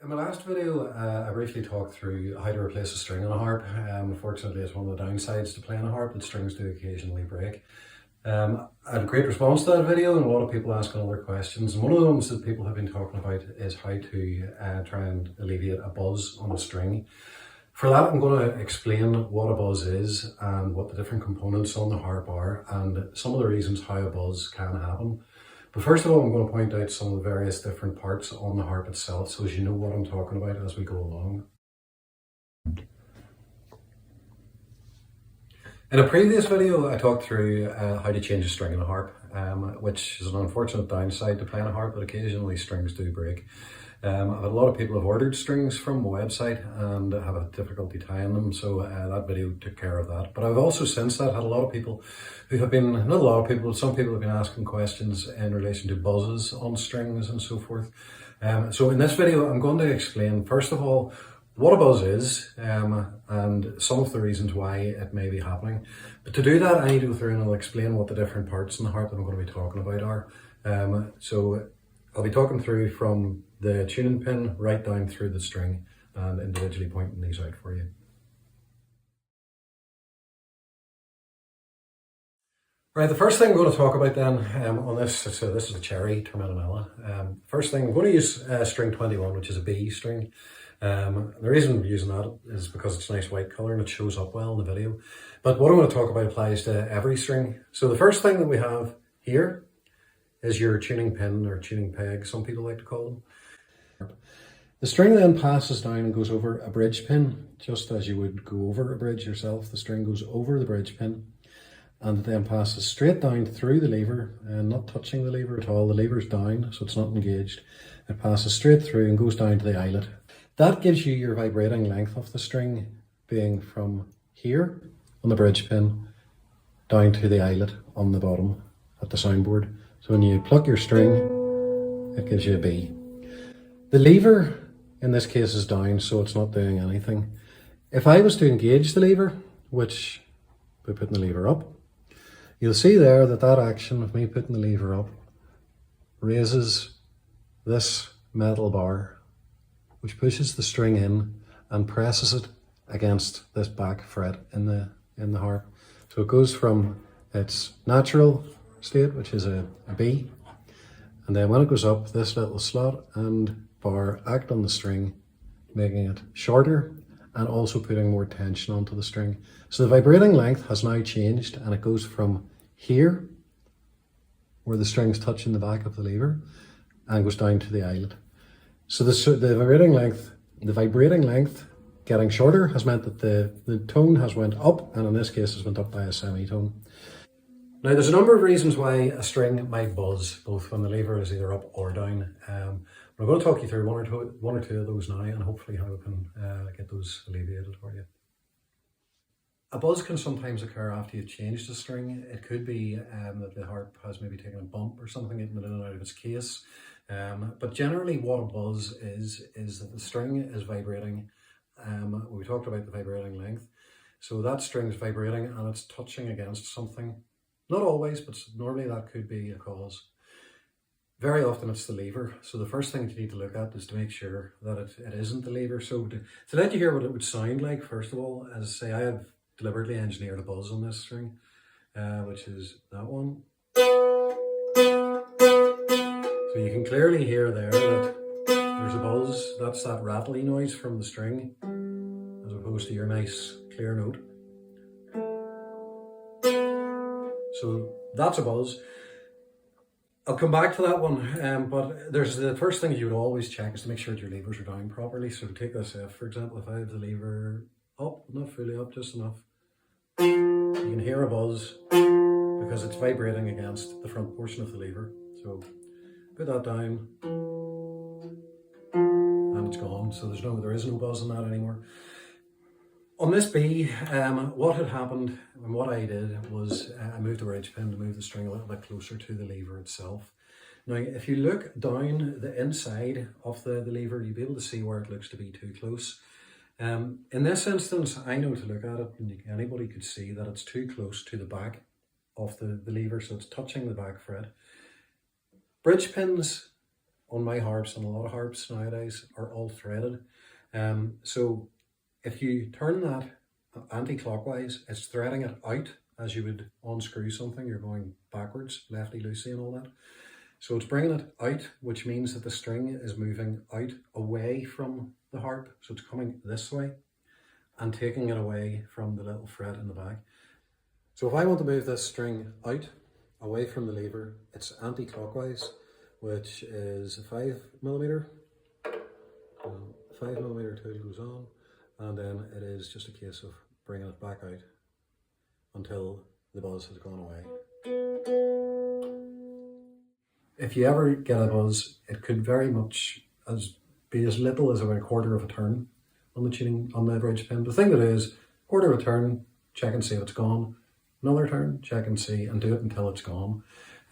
In my last video, I briefly talked through how to replace a string on a harp. Unfortunately, it's one of the downsides to playing a harp that strings do occasionally break. I had a great response to that video and a lot of people asking other questions. And one of the ones that people have been talking about is how to try and alleviate a buzz on a string. For that, I'm going to explain what a buzz is and what the different components on the harp are and some of the reasons how a buzz can happen. But first of all, I'm going to point out some of the various different parts on the harp itself so as you know what I'm talking about as we go along. In a previous video, I talked through how to change a string in a harp, which is an unfortunate downside to playing a harp, but occasionally strings do break. I've had a lot of people have ordered strings from my website and have a difficulty tying them, so that video took care of that. But I've also since that had a lot of people who have been, not a lot of people, but some people have been asking questions in relation to buzzes on strings and so forth. So in this video, I'm going to explain, first of all, what a buzz is and some of the reasons why it may be happening. But to do that, I need to go through and I'll explain what the different parts in the harp that I'm going to be talking about are. So I'll be talking through from the tuning pin right down through the string and individually pointing these out for you. Right, the first thing I'm going to talk about then on this, so this is a cherry terminamella. First thing, I'm going to use string 21, which is a B string. The reason I'm using that is because it's a nice white colour and it shows up well in the video. But what I'm going to talk about applies to every string. So the first thing that we have here is your tuning pin or tuning peg, some people like to call them. The string then passes down and goes over a bridge pin, just as you would go over a bridge yourself. The string goes over the bridge pin and then passes straight down through the lever and not touching the lever at all. The lever's down, so it's not engaged. It passes straight through and goes down to the eyelet. That gives you your vibrating length of the string being from here on the bridge pin down to the eyelet on the bottom at the soundboard. So when you pluck your string, it gives you a B. The lever in this case is down, so it's not doing anything. If I was to engage the lever, which by putting the lever up, you'll see there that that action of me putting the lever up raises this metal bar, which pushes the string in and presses it against this back fret in the harp. So it goes from its natural state, which is a B, and then when it goes up, this little slot and bar act on the string, making it shorter and also putting more tension onto the string. So the vibrating length has now changed and it goes from here, where the string's touching the back of the lever, and goes down to the eyelet. So the vibrating length getting shorter has meant that the tone has went up, and in this case has went up by a semitone. Now there's a number of reasons why a string might buzz, both when the lever is either up or down. I'm going to talk you through one or two of those now, and hopefully how we can get those alleviated for you. A buzz can sometimes occur after you've changed the string. It could be that the harp has maybe taken a bump or something, getting it in and out of its case. But generally what a buzz is that the string is vibrating. We talked about the vibrating length. So that string is vibrating and it's touching against something. Not always, but normally that could be a cause. Very often it's the lever. So the first thing you need to look at is to make sure that it isn't the lever. So to let you hear what it would sound like, first of all, as I say, I have deliberately engineered a buzz on this string, which is that one. So you can clearly hear there that there's a buzz. That's that rattly noise from the string, as opposed to your nice clear note. So that's a buzz. I'll come back to that one, but there's the first thing you would always check is to make sure that your levers are down properly. So take this F, for example, if I have the lever up, not fully up, just enough, you can hear a buzz because it's vibrating against the front portion of the lever. So put that down and it's gone. So there is no buzz in that anymore. On this B, what had happened and what I did was I moved the bridge pin to move the string a little bit closer to the lever itself. Now, if you look down the inside of the lever, you'll be able to see where it looks to be too close. In this instance, I know to look at it, and anybody could see that it's too close to the back of the lever, so it's touching the back fret. Bridge pins on my harps and a lot of harps nowadays are all threaded. So if you turn that anti-clockwise, it's threading it out as you would unscrew something. You're going backwards, lefty loosey and all that. So it's bringing it out, which means that the string is moving out away from the harp. So it's coming this way and taking it away from the little fret in the back. So if I want to move this string out, away from the lever, it's anti-clockwise, which is a 5mm. 5mm tool goes on, and then it is just a case of bringing it back out until the buzz has gone away. If you ever get a buzz, it could very much be as little as about a quarter of a turn on the tuning on the bridge pin. The thing that is, quarter of a turn, check and see if it's gone. Another turn, check and see, and do it until it's gone.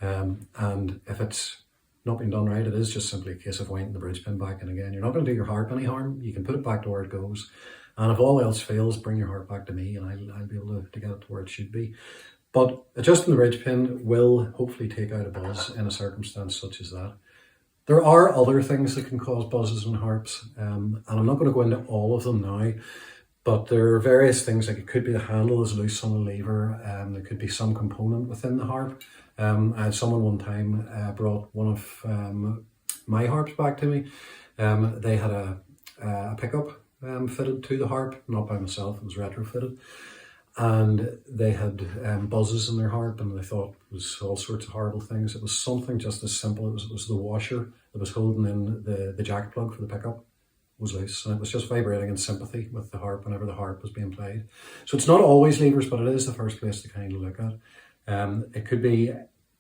And if it's not been done right, it is just simply a case of winding the bridge pin back in again. You're not going to do your harp any harm. You can put it back to where it goes. And if all else fails, bring your harp back to me and I'll be able to get it to where it should be. But adjusting the bridge pin will hopefully take out a buzz in a circumstance such as that. There are other things that can cause buzzes in harps, and I'm not going to go into all of them now, but there are various things, like it could be the handle is loose on the lever, there could be some component within the harp. I had someone one time brought one of my harps back to me. They had a pickup fitted to the harp, not by myself, it was retrofitted. And they had buzzes in their harp, and they thought it was all sorts of horrible things. It was something just as simple. It was the washer that was holding in the jack plug for the pickup was loose, and it was just vibrating in sympathy with the harp whenever the harp was being played. So it's not always levers, but it is the first place to kind of look at. It could be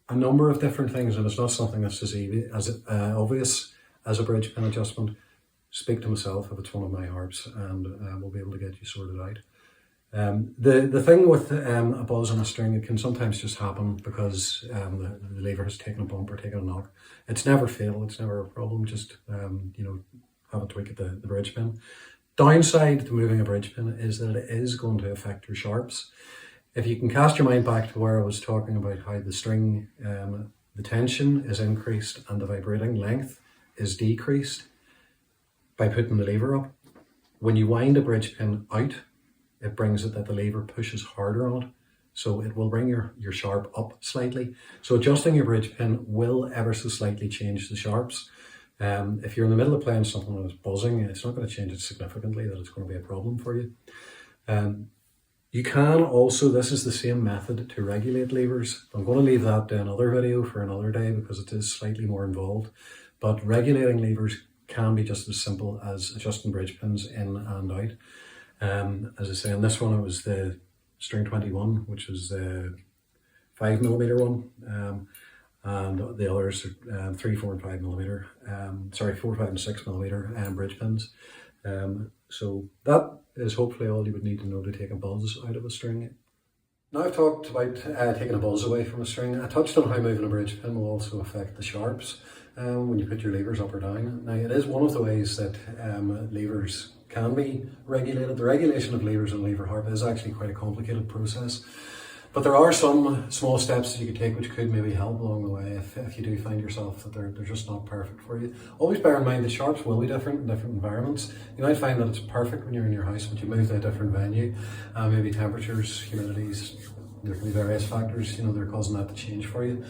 a number of different things, and it's not something that's as obvious as a bridge pin adjustment. Speak to myself if it's one of my harps, and we'll be able to get you sorted out. The thing with a buzz on a string, it can sometimes just happen because the lever has taken a bump or taken a knock. It's never fatal, it's never a problem, just have a tweak at the bridge pin. Downside to moving a bridge pin is that it is going to affect your sharps. If you can cast your mind back to where I was talking about how the string, the tension is increased and the vibrating length is decreased by putting the lever up. When you wind a bridge pin out, it brings it that the lever pushes harder on it. So it will bring your sharp up slightly. So adjusting your bridge pin will ever so slightly change the sharps. If you're in the middle of playing something and it's buzzing, it's not going to change it significantly that it's going to be a problem for you. You can also, this is the same method to regulate levers. I'm going to leave that to another video for another day because it is slightly more involved. But regulating levers can be just as simple as adjusting bridge pins in and out. As I say, on this one it was the string 21, which was the 5mm one, and the others are 3, 4 and 5mm, 4, 5 and 6mm bridge pins. So that is hopefully all you would need to know to take a buzz out of a string. Now I've talked about taking a buzz away from a string. I touched on how moving a bridge pin will also affect the sharps when you put your levers up or down. Now it is one of the ways that levers can be regulated. The regulation of levers and lever harp is actually quite a complicated process. But there are some small steps that you could take which could maybe help along the way if you do find yourself that they're just not perfect for you. Always bear in mind the sharps will be different in different environments. You might find that it's perfect when you're in your house, but you move to a different venue, maybe temperatures, humidities, there can be various factors, they're causing that to change for you.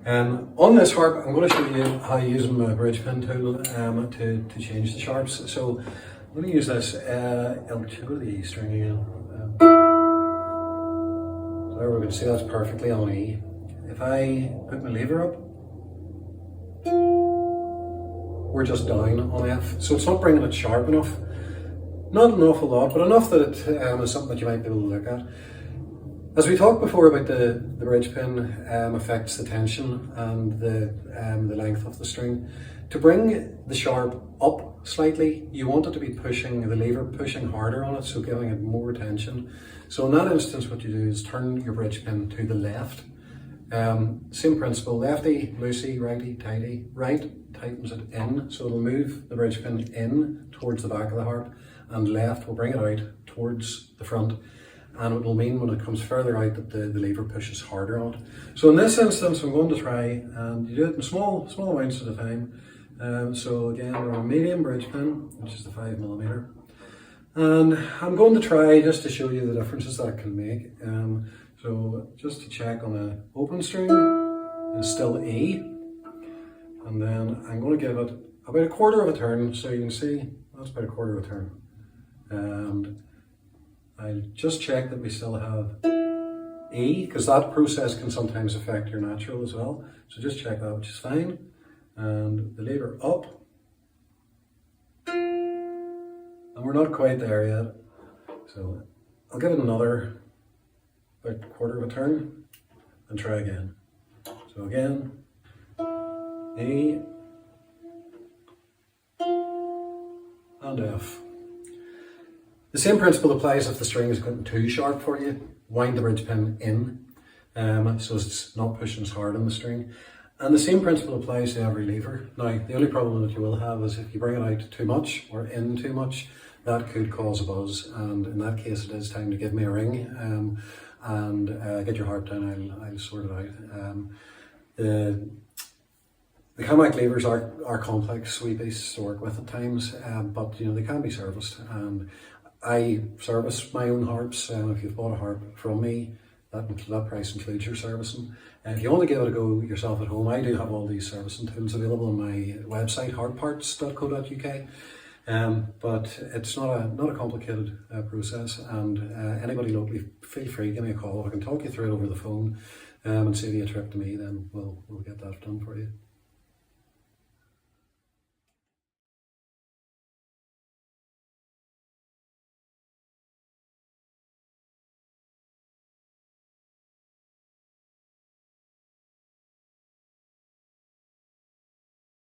On this harp, I'm going to show you how you use my bridge pin tool to change the sharps. So I'm going to use this, I'll go to the E string again. So there we can see that's perfectly on E. If I put my lever up, we're just down on F. So it's not bringing it sharp enough. Not an awful lot, but enough that it is something that you might be able to look at. As we talked before about the bridge pin affects the tension and the length of the string. To bring the sharp up slightly, you want it to be pushing the lever, pushing harder on it, so giving it more tension. So in that instance, what you do is turn your bridge pin to the left. Same principle, lefty, loosey, righty, tighty. Right tightens it in, so it'll move the bridge pin in towards the back of the harp, and left will bring it out towards the front. And it will mean when it comes further out that the lever pushes harder on it. So in this instance, I'm going to try, and you do it in small amounts at a time. So again, we're on a medium bridge pin, which is the 5mm. And I'm going to try just to show you the differences that it can make. So just to check on the open string, it's still E. And then I'm going to give it about a quarter of a turn, so you can see that's about a quarter of a turn. And I just check that we still have E, because that process can sometimes affect your natural as well. So just check that, which is fine. And the lever up. And we're not quite there yet. So I'll give it another about a quarter of a turn and try again. So again, E and F. The same principle applies if the string is getting too sharp for you. Wind the bridge pin in, so it's not pushing as hard on the string. And the same principle applies to every lever. Now, the only problem that you will have is if you bring it out too much or in too much, that could cause a buzz. And in that case, it is time to give me a ring and get your harp down. I'll sort it out. The Kamak levers are complex wee beasts to work with at times, but they can be serviced. And I service my own harps. If you've bought a harp from me, that price includes your servicing. If you want to give it a go yourself at home, I do have all these servicing tools available on my website, harpparts.co.uk. But it's not a complicated process, and anybody locally, feel free, give me a call. I can talk you through it over the phone and save you a trip to me, then we'll get that done for you.